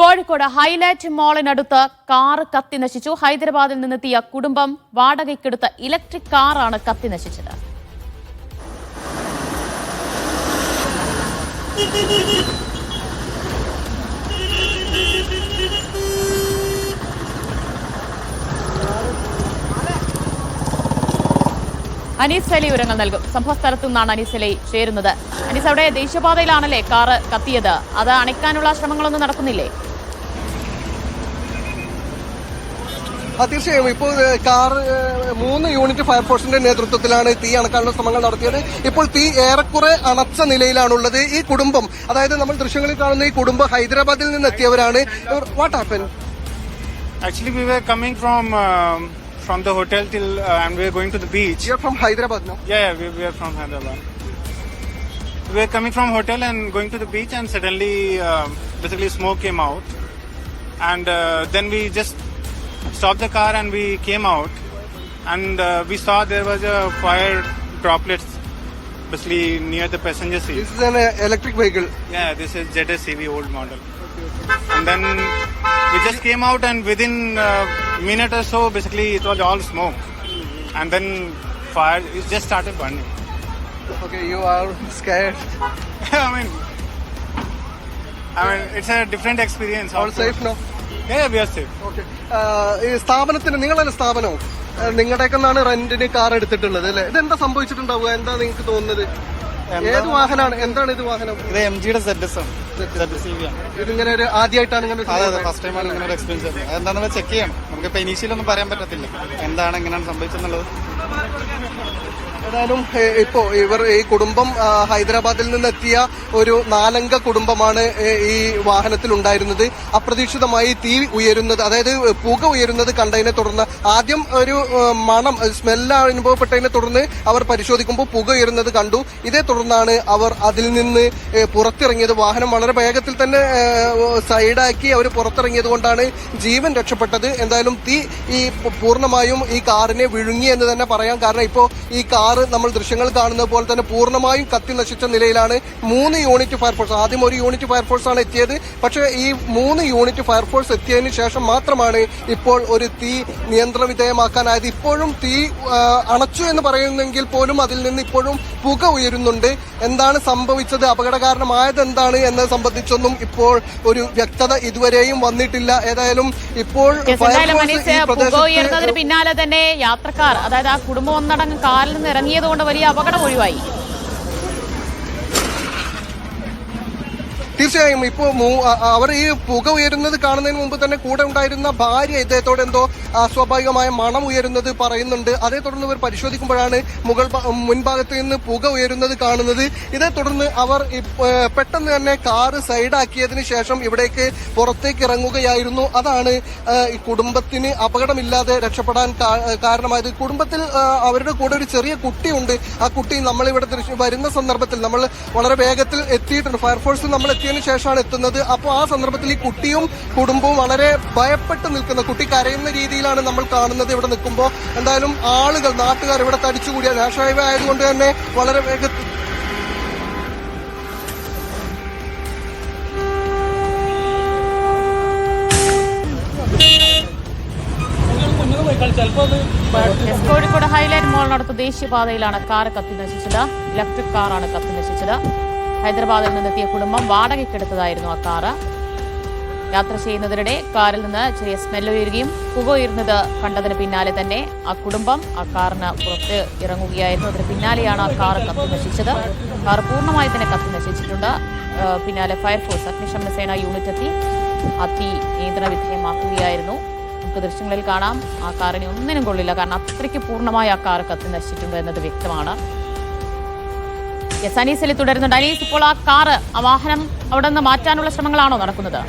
Kozhikode highlight മാളിനടുത്ത് car കത്തി നശിച്ചു. ഹൈദരാബാദിൽ നിന്നെത്തിയ കുടുംബം വാടകയ്ക്കെടുത്ത ഇലക്ട്രിക് കാറാണ് കത്തി നശിച്ചത്. അനീസ് അലി വിവരങ്ങൾ നൽകും. സംഭവസ്ഥലത്തു നിന്നാണ് അനീസ് അലി ചേരുന്നത്. അനീസ്, അവിടെ ദേശീയപാതയിലാണല്ലേ കാറ് കത്തിയത്? അത് അണയ്ക്കാനുള്ള ശ്രമങ്ങളൊന്നും നടക്കുന്നില്ലേ? തീർച്ചയായും ഇപ്പോൾ കാർ 3 യൂണിറ്റ് ഫയർഫോഴ്സിന്റെ നേതൃത്വത്തിലാണ് തീ അണക്കാനുള്ള ശ്രമങ്ങൾ നടത്തിയത്. ഇപ്പോൾ തീ ഏറെക്കുറെ അണച്ച നിലയിലാണുള്ളത്. ഈ കുടുംബം, അതായത് നമ്മൾ ദൃശ്യങ്ങളിൽ കാണുന്ന ഈ കുടുംബം ഹൈദരാബാദിൽ നിന്ന് എത്തിയവരാണ്. What happen? Actually, we were coming from the hotel till and we were going to the beach. You're from Hyderabad now? Yeah, we are from Hyderabad. We were coming from hotel and going to the beach, and suddenly basically smoke came out, and then we just stopped the car and we came out, and we saw there was a fire droplets basically near the passenger seat. This is an electric vehicle? Yeah, this is ZSCV old model. And then we just came out, and within a minute or so, basically it was all smoke, and then fire, it just started burning. Okay, you are scared? I mean it's a different experience. All safe now? Yeah, we are safe. Okay. ഈ സ്ഥാപനത്തിന്, നിങ്ങളല്ല സ്ഥാപനവും, നിങ്ങളുടെയൊക്കെന്നാണ് റെന്റിന് car എടുത്തിട്ടുള്ളത് അല്ലേ? ഇതെന്താ സംഭവിച്ചിട്ടുണ്ടാവുക? എന്താ നിങ്ങൾക്ക് തോന്നുന്നത്? ഏത് വാഹനമാണ്? എന്താണ് ഇത് വാഹനം? ഇത് MGയുടെ ZS ആണ്. ZCV ആണ്. ഇതിങ്ങനെ ഒരു ആദ്യമായിട്ടാണ് ഇങ്ങനെ? അതെ, ഫസ്റ്റ് ടൈമാണ് ഇങ്ങനെ ഒരു എക്സ്പീരിയൻസ് വരുന്നത്. എന്താണെന്ന് ചെക്ക് ചെയ്യണം. നമുക്കിപ്പോ ഇനീഷ്യലൊന്നും പറയാൻ പറ്റത്തില്ല എന്താണ് എങ്ങനെയാണ് സംഭവിച്ചെന്നുള്ളത്. ഏതായാലും ഇപ്പോ ഈ കുടുംബം ഹൈദരാബാദിൽ നിന്നെത്തിയ ഒരു 4-അംഗ കുടുംബമാണ് ഈ വാഹനത്തിൽ ഉണ്ടായിരുന്നത്. അപ്രതീക്ഷിതമായി തീ ഉയരുന്നത്, അതായത് പുക ഉയരുന്നത് കണ്ടതിനെ തുടർന്ന് ആദ്യം ഒരു മണം, സ്മെല്ല് അനുഭവപ്പെട്ടതിനെ തുടർന്ന് അവർ പരിശോധിക്കുമ്പോൾ പുക ഉയരുന്നത് കണ്ടു. ഇതേ തുടർന്നാണ് അവർ അതിൽ നിന്ന് പുറത്തിറങ്ങിയത്. വാഹനം വളരെ വേഗത്തിൽ തന്നെ സൈഡാക്കി അവർ പുറത്തിറങ്ങിയത് കൊണ്ടാണ് ജീവൻ രക്ഷപ്പെട്ടത്. എന്തായാലും തീ പൂർണ്ണമായും ഈ കാറിനെ വിഴുങ്ങി എന്ന് തന്നെ പറയാം. കാരണം ഇപ്പോൾ ഈ കാർ നമ്മൾ ദൃശ്യങ്ങൾ കാണുന്നത് പോലെ തന്നെ പൂർണ്ണമായും കത്തി നശിച്ച നിലയിലാണ്. 3 യൂണിറ്റ് ഫയർഫോഴ്സ്, ആദ്യം 1 യൂണിറ്റ് ഫയർഫോഴ്സ് ആണ് എത്തിയത്. പക്ഷേ ഈ 3 യൂണിറ്റ് ഫയർഫോഴ്സ് എത്തിയതിനു ശേഷം മാത്രമാണ് ഇപ്പോൾ ഒരു തീ നിയന്ത്രണ വിധേയമാക്കാനായത്. ഇപ്പോഴും തീ അണച്ചു എന്ന് പറയുന്നെങ്കിൽ പോലും അതിൽ നിന്ന് ഇപ്പോഴും പുക ഉയരുന്നുണ്ട്. എന്താണ് സംഭവിച്ചത്, അപകട കാരണമായത് എന്താണ് എന്നത് സംബന്ധിച്ചൊന്നും ഇപ്പോൾ ഒരു വ്യക്തത ഇതുവരെയും വന്നിട്ടില്ല. ഏതായാലും ഇപ്പോൾ പുക ഉയരുന്നതിന് പിന്നാലെ തന്നെ യാത്രക്കാർ, അതായത് ആ കുടുംബം ഒന്നടങ്കം കാറിൽ നിന്ന് ഇറങ്ങിയതുകൊണ്ട് വലിയ അപകടം ഒഴിവായി. തീർച്ചയായും ഇപ്പോൾ അവർ ഈ പുക ഉയരുന്നത് കാണുന്നതിന് മുമ്പ് തന്നെ കൂടെ ഉണ്ടായിരുന്ന ഭാര്യ ഇദ്ദേഹത്തോട് എന്തോ അസ്വാഭാവികമായ മണം ഉയരുന്നത് പറയുന്നുണ്ട്. അതേ തുടർന്ന് ഇവർ പരിശോധിക്കുമ്പോഴാണ് മുൻഭാഗത്ത് നിന്ന് പുക ഉയരുന്നത് കാണുന്നത്. ഇതേ തുടർന്ന് അവർ പെട്ടെന്ന് തന്നെ കാറ് സൈഡാക്കിയതിനു ശേഷം ഇവിടേക്ക് പുറത്തേക്ക് ഇറങ്ങുകയായിരുന്നു. അതാണ് ഈ കുടുംബത്തിന് അപകടമില്ലാതെ രക്ഷപ്പെടാൻ കാരണമായത്. കുടുംബത്തിൽ അവരുടെ കൂടെ ഒരു ചെറിയ കുട്ടിയുണ്ട്. ആ കുട്ടി നമ്മളിവിടെ വരുന്ന സന്ദർഭത്തിൽ നമ്മൾ വളരെ വേഗത്തിൽ എത്തിയിട്ടുണ്ട്. ഫയർഫോഴ്സ് നമ്മൾ ശേഷമാണ് എത്തുന്നത്. അപ്പോൾ ആ സന്ദർഭത്തിൽ ഈ കുട്ടിയും കുടുംബവും വളരെ ഭയപ്പെട്ട് നിൽക്കുന്ന, കുട്ടി കരയുന്ന രീതിയിലാണ് നമ്മൾ കാണുന്നത് ഇവിടെ നിൽക്കുമ്പോൾ. എന്തായാലും ആളുകൾ, നാട്ടുകാർ ഇവിടെ തടിച്ചുകൂടിയ, നാഷണൽ ഹൈവേ ആയതുകൊണ്ട് തന്നെ വളരെ വേഗത്തിൽ കോഴിക്കോട് ഹൈലൈറ്റ് മാളിനടുത്ത് ദേശീയപാതയിലാണ് കാർ കത്തി നശിച്ചത്. ഇലക്ട്രിക് കാറാണ് കത്തി നശിച്ചത്. ഹൈദരാബാദിൽ നിന്നെത്തിയ കുടുംബം വാടകയ്ക്കെടുത്തതായിരുന്നു ആ കാറ്. യാത്ര ചെയ്യുന്നതിനിടെ കാറിൽ നിന്ന് ചെറിയ സ്മെല്ല് ഉയരുകയും പുക ഉയരുന്നത് കണ്ടതിന് പിന്നാലെ തന്നെ ആ കുടുംബം ആ കാറിന് പുറത്ത് ഇറങ്ങുകയായിരുന്നു. അതിന് പിന്നാലെയാണ് ആ കാർ കത്തി നശിച്ചത്. കാർ പൂർണ്ണമായി തന്നെ കത്തി നശിച്ചിട്ടുണ്ട്. പിന്നാലെ ഫയർഫോഴ്സ്, അഗ്നിശമന സേന യൂണിറ്റ് എത്തി ആ തീ നിയന്ത്രണ വിധേയമാക്കുകയായിരുന്നു. നമുക്ക് ദൃശ്യങ്ങളിൽ കാണാം, ആ കാറിന് ഒന്നിനും കൊള്ളില്ല. കാരണം അത്രയ്ക്ക് പൂർണ്ണമായി ആ കാർ കത്തി നശിച്ചിട്ടുണ്ട് എന്നത് വ്യക്തമാണ്. അനീസ് തുടരുന്നുണ്ട്. അനീസ്, ഇപ്പോൾ ആ കാറ്, ആ വാഹനം അവിടെ നിന്ന് മാറ്റാനുള്ള ശ്രമങ്ങളാണോ നടക്കുന്നത്?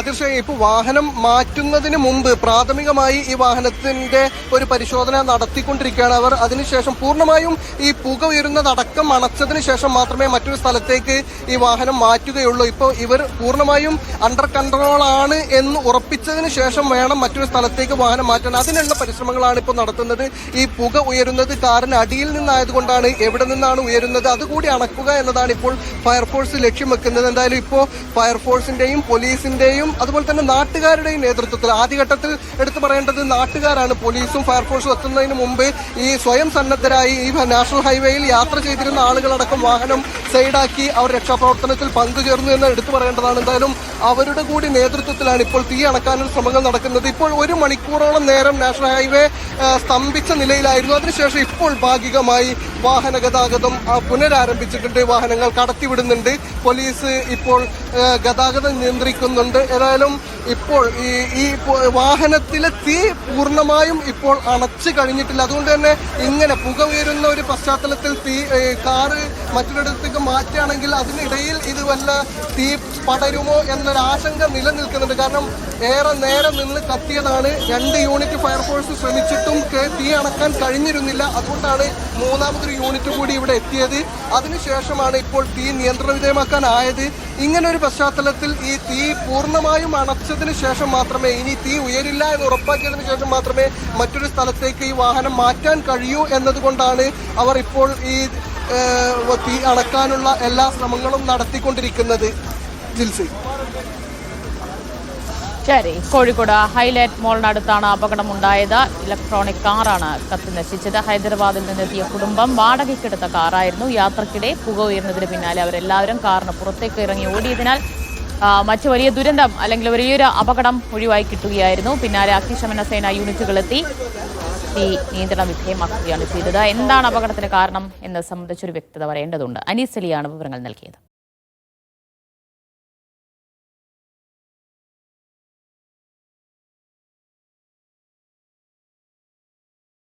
തീർച്ചയായും ഇപ്പോൾ വാഹനം മാറ്റുന്നതിന് മുമ്പ് പ്രാഥമികമായി ഈ വാഹനത്തിന്റെ ഒരു പരിശോധന നടത്തിക്കൊണ്ടിരിക്കുകയാണ് അവർ. അതിനുശേഷം പൂർണ്ണമായും ഈ പുക ഉയരുന്നതടക്കം അണച്ചതിന് ശേഷം മാത്രമേ മറ്റൊരു സ്ഥലത്തേക്ക് ഈ വാഹനം മാറ്റുകയുള്ളൂ. ഇപ്പോൾ ഇവർ പൂർണ്ണമായും അണ്ടർ കൺട്രോൾ ആണ് എന്ന് ഉറപ്പിച്ചതിന് ശേഷം വേണം മറ്റൊരു സ്ഥലത്തേക്ക് വാഹനം മാറ്റാൻ. അതിനുള്ള പരിശ്രമങ്ങളാണ് ഇപ്പോൾ നടത്തുന്നത്. ഈ പുക ഉയരുന്നത് കാറിന് അടിയിൽ നിന്നായതുകൊണ്ടാണ്. എവിടെ നിന്നാണ് ഉയരുന്നത് അതുകൂടി അണക്കുക എന്നതാണ് ഇപ്പോൾ ഫയർഫോഴ്സ് ലക്ഷ്യം വെക്കുന്നത്. എന്തായാലും ഇപ്പോൾ ഫയർഫോഴ്സിന്റെയും പോലീസിന്റെയും അതുപോലെ തന്നെ നാട്ടുകാരുടെയും നേതൃത്വത്തിൽ ആദ്യഘട്ടത്തിൽ എടുത്തു പറയേണ്ടത് നാട്ടുകാരാണ്. പോലീസും ഫയർഫോഴ്സും എത്തുന്നതിന് മുമ്പ് ഈ സ്വയം സന്നദ്ധരായി ഈ നാഷണൽ ഹൈവേയിൽ യാത്ര ചെയ്തിരുന്ന ആളുകളടക്കം വാഹനം സൈഡാക്കി അവർ രക്ഷാപ്രവർത്തനത്തിൽ പങ്കുചേർന്നു എന്ന് എടുത്തു പറയേണ്ടതാണ്. എന്തായാലും അവരുടെ കൂടി നേതൃത്വത്തിലാണ് ഇപ്പോൾ തീ അണക്കാനുള്ള ശ്രമങ്ങൾ നടക്കുന്നത്. ഇപ്പോൾ 1 മണിക്കൂറോളം നേരം നാഷണൽ ഹൈവേ സ്തംഭിച്ച നിലയിലായിരുന്നു. അതിനുശേഷം ഇപ്പോൾ ഭാഗികമായി വാഹന ഗതാഗതം പുനരാരംഭിച്ചിട്ടുണ്ട്. വാഹനങ്ങൾ കടത്തിവിടുന്നുണ്ട്. പോലീസ് ഇപ്പോൾ ഗതാഗതം നിയന്ത്രിക്കുന്നുണ്ട്. ഏതായാലും ഇപ്പോൾ ഈ വാഹനത്തിലെ തീ പൂർണ്ണമായും ഇപ്പോൾ അണച്ചു കഴിഞ്ഞിട്ടില്ല. അതുകൊണ്ട് തന്നെ ഇങ്ങനെ പുക ഉയരുന്ന ഒരു പശ്ചാത്തലത്തിൽ കാറ് മറ്റൊരിടത്തേക്ക് മാറ്റുകയാണെങ്കിൽ അതിനിടയിൽ ഇത് വല്ല തീ പടരുമോ എന്നൊരു ആശങ്ക നിലനിൽക്കുന്നുണ്ട്. കാരണം ഏറെ നേരം നിന്ന് കത്തിയതാണ്. 2 യൂണിറ്റ് ഫയർഫോഴ്സ് ശ്രമിച്ചിട്ടും തീ അണക്കാൻ കഴിഞ്ഞിരുന്നില്ല. അതുകൊണ്ടാണ് 3ാമതൊരു യൂണിറ്റ് കൂടി ഇവിടെ എത്തിയത്. അതിനുശേഷമാണ് ഇപ്പോൾ തീ നിയന്ത്രണ വിധേയമാക്കാനായത്. ഇങ്ങനെ ഒരു പശ്ചാത്തലത്തിൽ ഈ തീ പൂർണ്ണമായും അണച്ചതിന് ശേഷം മാത്രമേ, ഇനി തീ ഉയരില്ല എന്ന് ഉറപ്പാക്കിയതിനു ശേഷം മാത്രമേ മറ്റൊരു സ്ഥലത്തേക്ക് ഈ വാഹനം മാറ്റാൻ കഴിയൂ എന്നതുകൊണ്ടാണ് അവർ ഇപ്പോൾ ഈ തീ അണക്കാനുള്ള എല്ലാ ശ്രമങ്ങളും നടത്തിക്കൊണ്ടിരിക്കുന്നത്. ജിൽസി. ശരി, കോഴിക്കോട് ഹൈലൈറ്റ് മോളിനടുത്താണ് അപകടമുണ്ടായത്. ഇലക്ട്രോണിക് കാറാണ് കത്തി നശിച്ചത്. ഹൈദരാബാദിൽ നിന്നെത്തിയ കുടുംബം വാടകയ്ക്കെടുത്ത കാറായിരുന്നു. യാത്രക്കിടെ പുക ഉയർന്നതിന് പിന്നാലെ അവരെല്ലാവരും കാറിന് പുറത്തേക്ക് ഇറങ്ങി ഓടിയതിനാൽ മറ്റു വലിയ ദുരന്തം അല്ലെങ്കിൽ വലിയൊരു അപകടം ഒഴിവായി കിട്ടുകയായിരുന്നു. പിന്നാലെ അഗ്നിശമന സേന യൂണിറ്റുകളെത്തി തീ നിയന്ത്രണ വിധേയമാക്കുകയാണ് ചെയ്തത്. എന്താണ് അപകടത്തിന് കാരണം എന്നത് സംബന്ധിച്ചൊരു വ്യക്തത വരേണ്ടതുണ്ട്. അനീസ് അലിയാണ് വിവരങ്ങൾ നൽകിയത്.